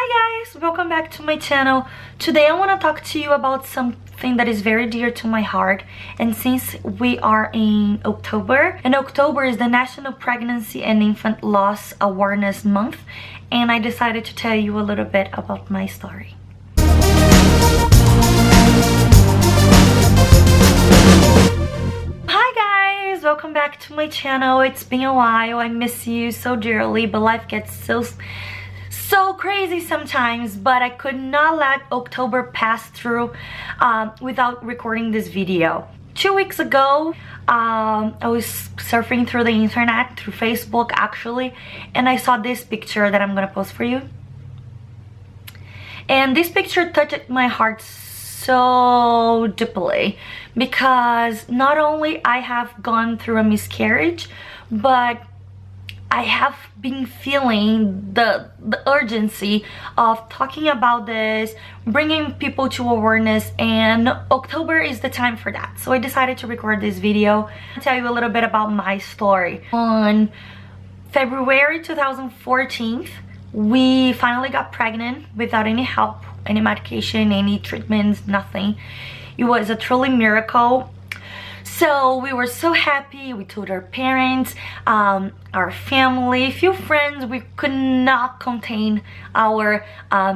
Hi guys, welcome back to my channel. Today I want to talk to you about something that is very dear to my heart, and since we are in October, and October is the National Pregnancy and Infant Loss Awareness Month, and I decided to tell you a little bit about my story. Hi guys, welcome back to my channel. It's been a while. I miss you so dearly, but life gets so crazy sometimes, but I could not let October pass through without recording this video. 2 weeks ago, I was surfing through the internet, through Facebook actually, and I saw this picture that I'm gonna post for you. And this picture touched my heart so deeply because not only I have gone through a miscarriage, but I have been feeling the urgency of talking about this, bringing people to awareness, and October is the time for that. So I decided to record this video and tell you a little bit about my story. On February 2014, we finally got pregnant without any help, any medication, any treatments, nothing. It was a truly miracle. So we were so happy. We told our parents, our family, few friends. We could not contain our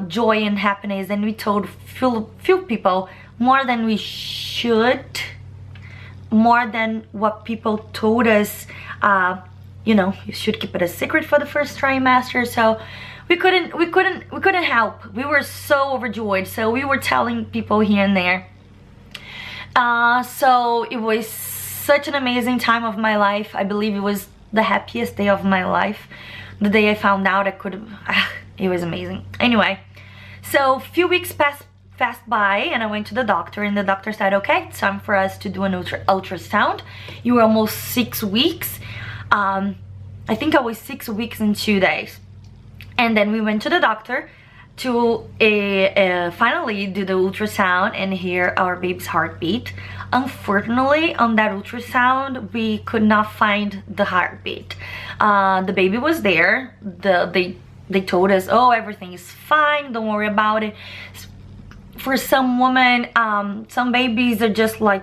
joy and happiness, and we told few people, more than we should, more than what people told us. You know, you should keep it a secret for the first trimester. So we couldn't help. We were so overjoyed. So we were telling people here and there. So it was such an amazing time of my life. I believe it was the happiest day of my life. The day I found out it was amazing. Anyway, so a few weeks passed by and I went to the doctor, and the doctor said, okay, it's time for us to do an ultrasound. You were almost 6 weeks. I think I was 6 weeks and 2 days. And then we went to the doctor to finally do the ultrasound and hear our baby's heartbeat. Unfortunately, on that ultrasound, we could not find the heartbeat. The baby was there. They told us, oh, everything is fine, don't worry about it. For some women, some babies are just like,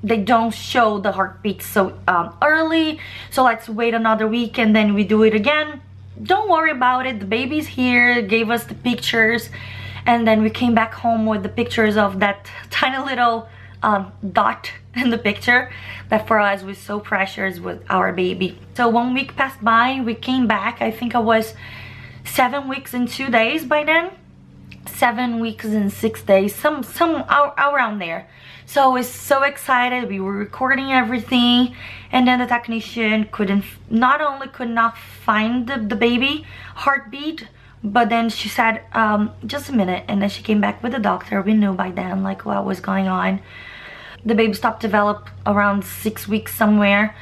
they don't show the heartbeat so early, so let's wait another week and then we do it again. Don't worry about it, the baby's here, gave us the pictures, and then we came back home with the pictures of that tiny little dot in the picture that for us was so precious with our baby. So 1 week passed by, we came back. I think I was 7 weeks and 2 days by then. 7 weeks and 6 days, some around there. So I was so excited. We were recording everything, and then the technician not only could not find the baby heartbeat, but then she said, just a minute, and then she came back with the doctor. We knew by then like what was going on. The baby stopped develop around 6 weeks somewhere,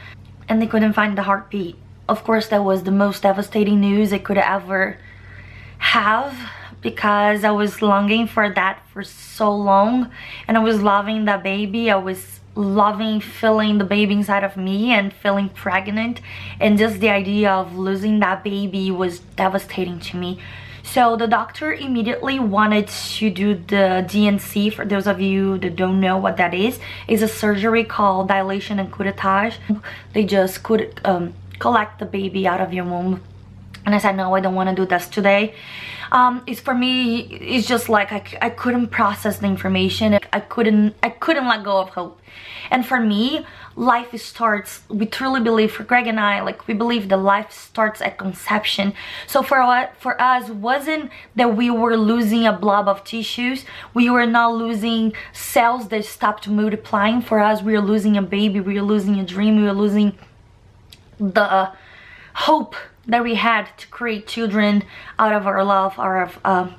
and they couldn't find the heartbeat. Of course, that was the most devastating news I could ever have, because I was longing for that for so long, and I was loving that baby. I was loving feeling the baby inside of me and feeling pregnant, and just the idea of losing that baby was devastating to me. So the doctor immediately wanted to do the DNC. For those of you that don't know what that is a surgery called dilation and curettage. They just could collect the baby out of your womb. And I said, no, I don't want to do this today. It's for me, it's just like I couldn't process the information. I couldn't let go of hope. And for me, life starts, we truly believe, for Greg and I, like, we believe that life starts at conception. So for us, wasn't that we were losing a blob of tissues. We were not losing cells that stopped multiplying. For us, we were losing a baby, we were losing a dream, we were losing the hope that we had to create children out of our love, out of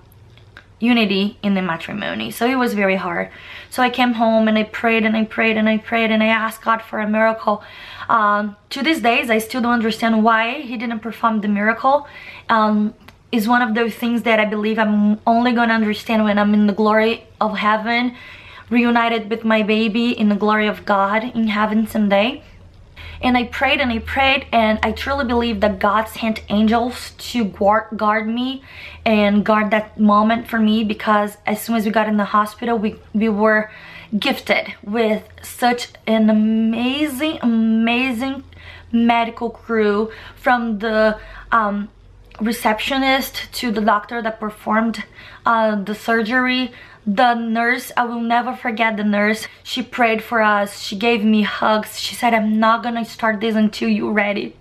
unity in the matrimony. So it was very hard. So I came home and I prayed and I prayed and I prayed and I asked God for a miracle. To these days, I still don't understand why He didn't perform the miracle. It's one of those things that I believe I'm only gonna understand when I'm in the glory of heaven, reunited with my baby in the glory of God in heaven someday. And I prayed and I prayed, and I truly believe that God sent angels to guard me and guard that moment for me, because as soon as we got in the hospital, we were gifted with such an amazing medical crew, from the receptionist to the doctor that performed the surgery. The nurse, I will never forget the nurse. She prayed for us, she gave me hugs, she said, I'm not gonna start this until you're ready.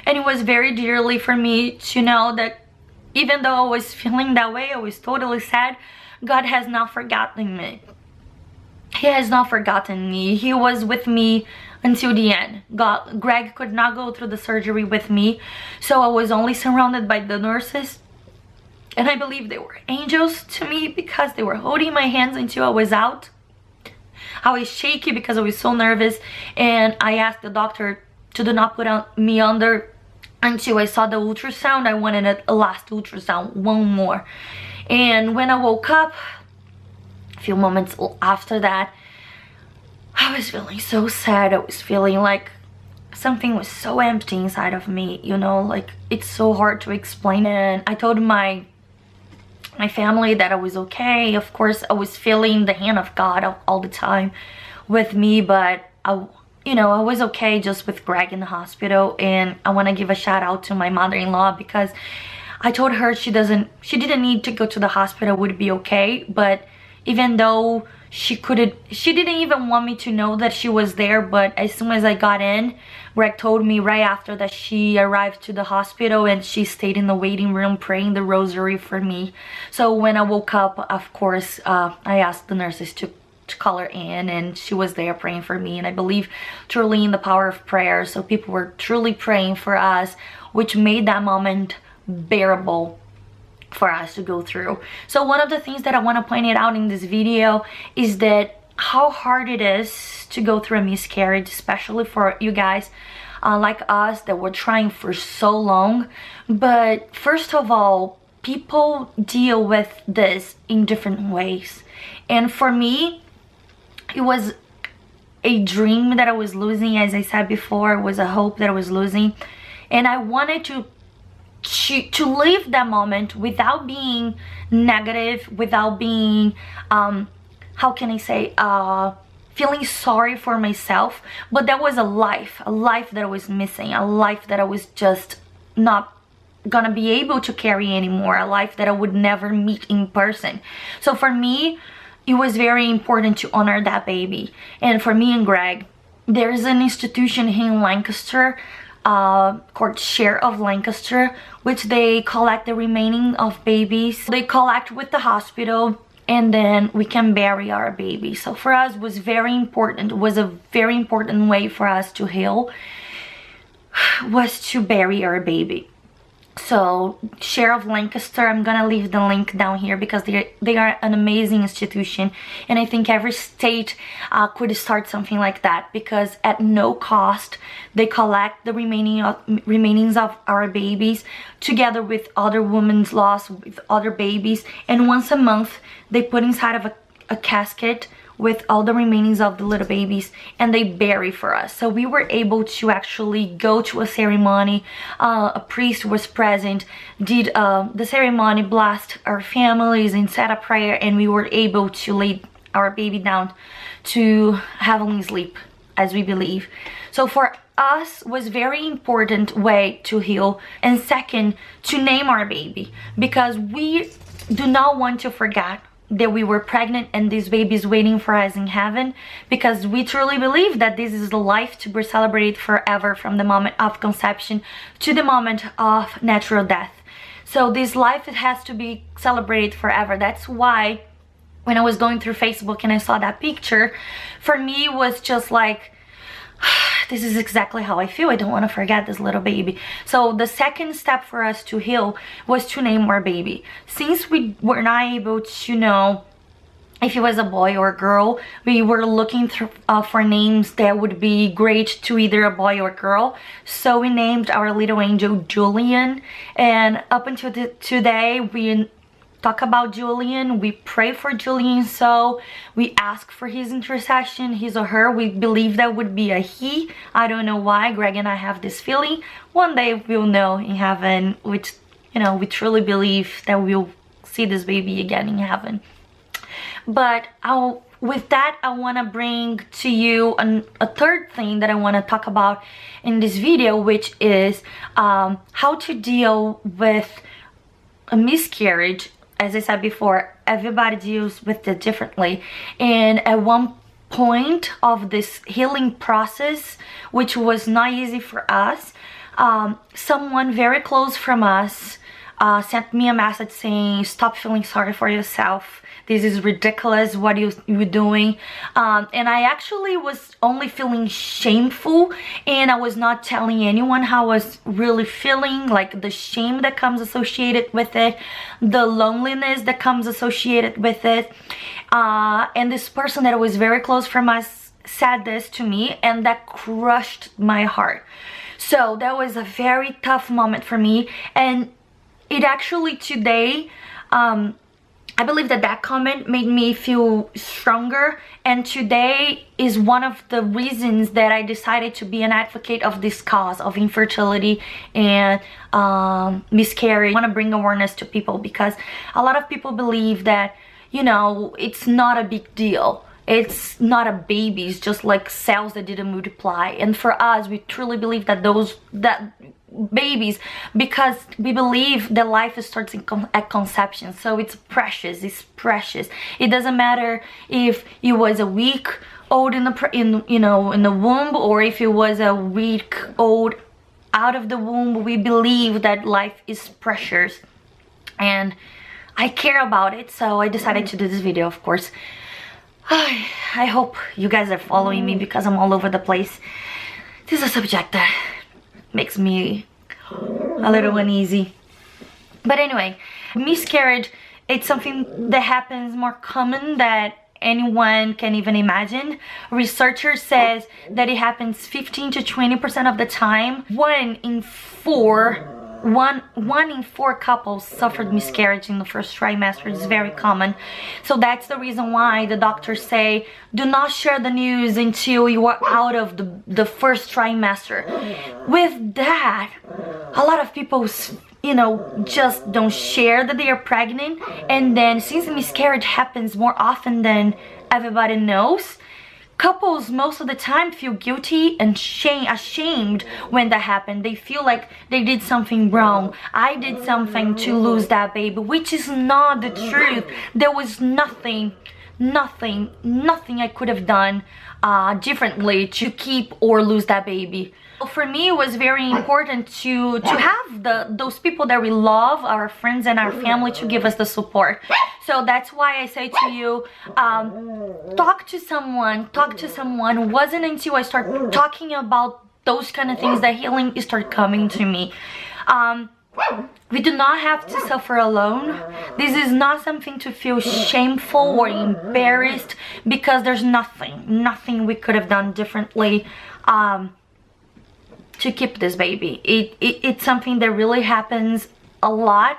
And it was very dearly for me to know that even though I was feeling that way, I was totally sad, God has not forgotten me. He has not forgotten me. He was with me until the end. Greg could not go through the surgery with me, so I was only surrounded by the nurses. And I believe they were angels to me, because they were holding my hands until I was out. I was shaky because I was so nervous, and I asked the doctor to do not put me under until I saw the ultrasound. I wanted a last ultrasound, one more. And when I woke up, a few moments after that, I was feeling so sad. I was feeling like something was so empty inside of me, you know, like it's so hard to explain. And I told my family that I was okay. Of course, I was feeling the hand of God all the time with me, but I was okay just with Greg in the hospital. And I want to give a shout out to my mother-in-law, because I told her she didn't need to go to the hospital, would be okay. But even though she didn't even want me to know that she was there, but as soon as I got in, Greg told me right after that she arrived to the hospital, and she stayed in the waiting room praying the rosary for me. So when I woke up, of course, I asked the nurses to call her in, and she was there praying for me. And I believe truly in the power of prayer, so people were truly praying for us, which made that moment bearable for us to go through. So one of the things that I want to point it out in this video is that how hard it is to go through a miscarriage, especially for you guys like us that were trying for so long. But first of all, people deal with this in different ways. And for me, it was a dream that I was losing. As I said before, it was a hope that I was losing, and I wanted to live that moment without being negative, without being how can I say, feeling sorry for myself. But that was a life that I was missing, a life that I was just not gonna be able to carry anymore, a life that I would never meet in person. So for me, it was very important to honor that baby. And for me and Greg, there's an institution here in Lancaster called Share of Lancaster, which they collect the remaining of babies. They collect with the hospital, and then we can bury our baby. So for us, it was very important. It was a very important way for us to heal, was to bury our baby. So Share of Lancaster, I'm gonna leave the link down here, because they are an amazing institution, and I think every state could start something like that, because at no cost they collect the remainings of our babies together with other women's lost, with other babies, and once a month they put inside of a casket with all the remainings of the little babies, and they bury for us. So we were able to actually go to a ceremony. A priest was present, did the ceremony, blessed our families, and said a prayer, and we were able to lay our baby down to heavenly sleep, as we believe. So for us, was very important way to heal. And second, to name our baby, because we do not want to forget that we were pregnant and this baby is waiting for us in heaven, because we truly believe that this is the life to be celebrated forever, from the moment of conception to the moment of natural death. So this life, it has to be celebrated forever. That's why when I was going through Facebook and I saw that picture, for me it was just like, this is exactly how I feel. I don't want to forget this little baby. So the second step for us to heal was to name our baby. Since we were not able to know if it was a boy or a girl, we were looking for names that would be great to either a boy or girl. So we named our little angel Julian, and up until today we talk about Julian, we pray for Julian, so we ask for his intercession, his or her. We believe that would be a he. I don't know why. Greg and I have this feeling. One day we'll know in heaven, which, you know, we truly believe that we'll see this baby again in heaven. But with that, I want to bring to you a third thing that I want to talk about in this video, which is how to deal with a miscarriage. As I said before, everybody deals with it differently, and at one point of this healing process, which was not easy for us, someone very close from us sent me a message saying, stop feeling sorry for yourself. This is ridiculous, what you're doing. And I actually was only feeling shameful, and I was not telling anyone how I was really feeling, like the shame that comes associated with it, the loneliness that comes associated with it. And this person that was very close from us said this to me, and that crushed my heart. So that was a very tough moment for me, and it actually today, I believe that comment made me feel stronger, and today is one of the reasons that I decided to be an advocate of this cause of infertility and miscarriage. I want to bring awareness to people, because a lot of people believe that, you know, it's not a big deal. It's not a baby, it's just like cells that didn't multiply. And for us, we truly believe that babies, because we believe that life starts at conception, so it's precious. It doesn't matter if it was a week old in the womb, or if it was a week old out of the womb. We believe that life is precious, and I care about it, so I decided to do this video. Of course, I hope you guys are following me, because I'm all over the place. This is a subject that makes me a little uneasy. But anyway, miscarriage, it's something that happens more common than anyone can even imagine. Researchers says that it happens 15 to 20% of the time. One in four couples suffered miscarriage in the first trimester. It's very common. So that's the reason why the doctors say, do not share the news until you are out of the first trimester. With that, a lot of people, you know, just don't share that they are pregnant, and then since miscarriage happens more often than everybody knows, couples most of the time feel guilty and ashamed when that happened. They feel like they did something wrong. I did something to lose that baby, which is not the truth. There was nothing I could have done differently to keep or lose that baby. For me, it was very important to have those people that we love, our friends and our family, to give us the support. So that's why I say to you, talk to someone. It wasn't until I started talking about those kind of things that healing started coming to me. We do not have to suffer alone. This is not something to feel shameful or embarrassed, because there's nothing we could have done differently to keep this baby. It's something that really happens a lot,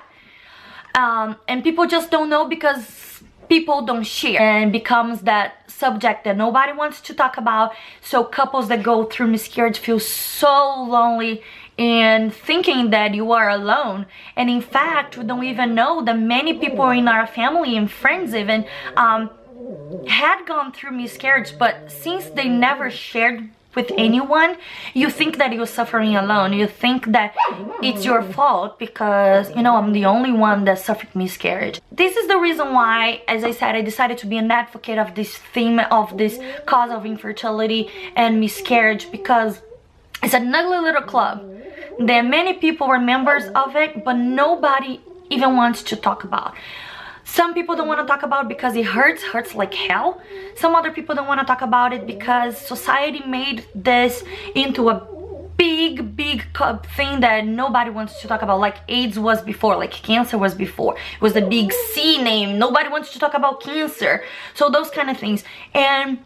and people just don't know because people don't share, and becomes that subject that nobody wants to talk about. So couples that go through miscarriage feel so lonely and thinking that you are alone. And in fact, we don't even know that many people in our family and friends even had gone through miscarriage, but since they never shared with anyone, you think that you're suffering alone. You think that it's your fault because, you know, I'm the only one that suffered miscarriage. This is the reason why, as I said, I decided to be an advocate of this theme, of this cause of infertility and miscarriage, because it's an ugly little club. There are many people who are members of it, but nobody even wants to talk about. Some people don't want to talk about it because it hurts like hell. Some other people don't want to talk about it because society made this into a big thing that nobody wants to talk about, like AIDS was before, like cancer was before. It was the big C name. Nobody wants to talk about cancer. So those kind of things. And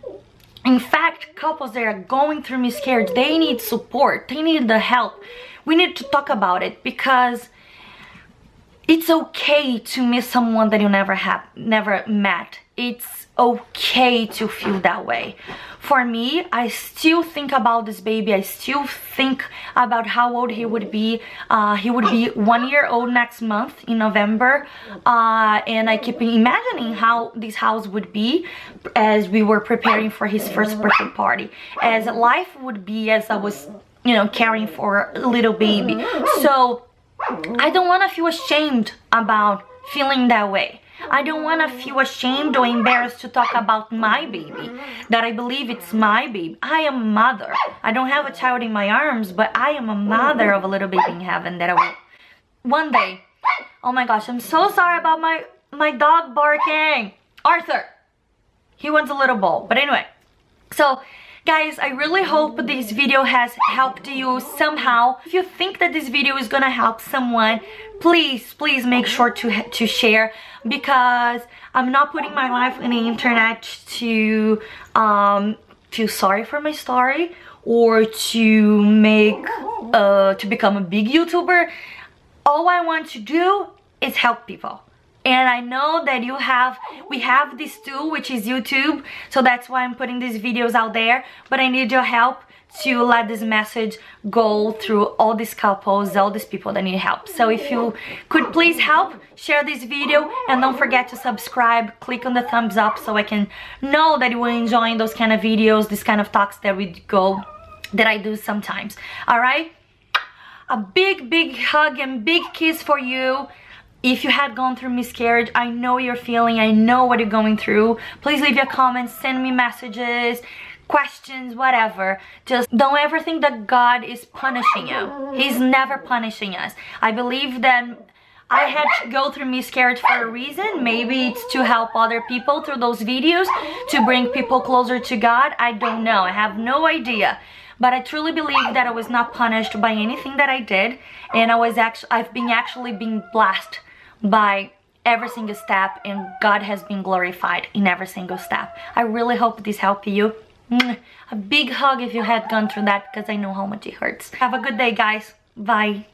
in fact, couples that are going through miscarriage, they need support. They need the help. We need to talk about it, because it's okay to miss someone that you never met. It's okay to feel that way. For me, I still think about this baby. I still think about how old he would be. He would be 1 year old next month in November. And I keep imagining how this house would be as we were preparing for his first birthday party. As life would be as I was, you know, caring for a little baby. So I don't want to feel ashamed about feeling that way. I don't want to feel ashamed or embarrassed to talk about my baby, that I believe it's my baby. I am a mother. I don't have a child in my arms, but I am a mother of a little baby in heaven that I will one day. Oh my gosh, I'm so sorry about my dog barking. Arthur, he wants a little ball. But anyway, so guys, I really hope this video has helped you somehow. If you think that this video is gonna help someone, please make sure to share, because I'm not putting my life on the internet to feel sorry for my story or to make to become a big YouTuber. All I want to do is help people. And I know that we have this tool, which is YouTube, so that's why I'm putting these videos out there. But I need your help to let this message go through all these couples, all these people that need help. So if you could please help, share this video, and don't forget to subscribe, click on the thumbs up so I can know that you're enjoying those kind of videos, this kind of talks that I do sometimes. Alright? A big hug and big kiss for you. If you had gone through miscarriage, I know you're feeling, I know what you're going through. Please leave your comments, send me messages, questions, whatever. Just don't ever think that God is punishing you. He's never punishing us. I believe that I had to go through miscarriage for a reason. Maybe it's to help other people through those videos, to bring people closer to God. I don't know. I have no idea. But I truly believe that I was not punished by anything that I did, and I've been actually being blessed by every single step, and God has been glorified in every single step. I really hope this helped you. A big hug if you had gone through that, because I know how much it hurts. Have a good day, guys. Bye.